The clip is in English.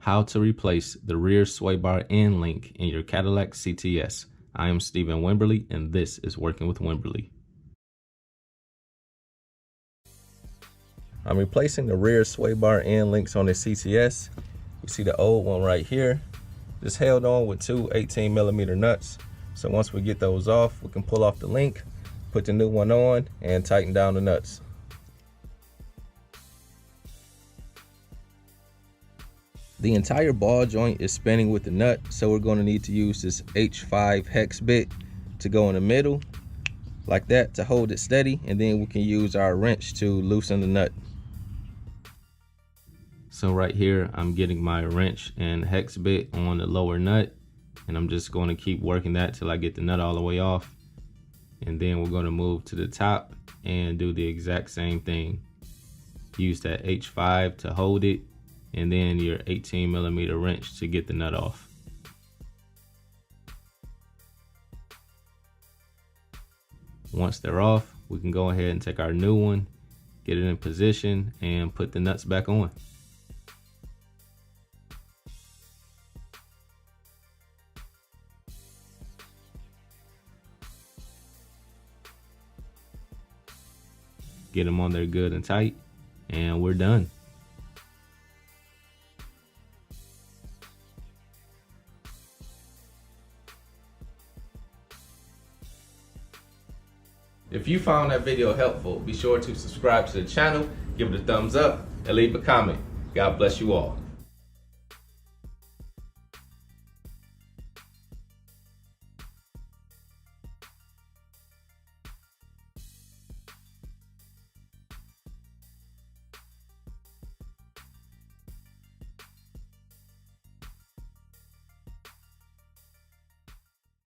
how to replace the rear sway bar end link in your Cadillac CTS. I am Stephen Wimberley, and this is Working with Wimberley. I'm replacing the rear sway bar end links on the CTS. You see the old one right here. Just held on with two 18mm nuts. So once we get those off, we can pull off the link, put the new one on, and tighten down the nuts. The entire ball joint is spinning with the nut, so we're going to need to use this H5 hex bit to go in the middle, like that, to hold it steady, and then we can use our wrench to loosen the nut. So right here, I'm getting my wrench and hex bit on the lower nut, and I'm just going to keep working that till I get the nut all the way off. And then we're going to move to the top and do the exact same thing. Use that H5 to hold it, and then your 18mm wrench to get the nut off. Once they're off, we can go ahead and take our new one, get it in position, and put the nuts back on. Get them on there good and tight, and we're done. If you found that video helpful, be sure to subscribe to the channel, give it a thumbs up, and leave a comment. God bless you all.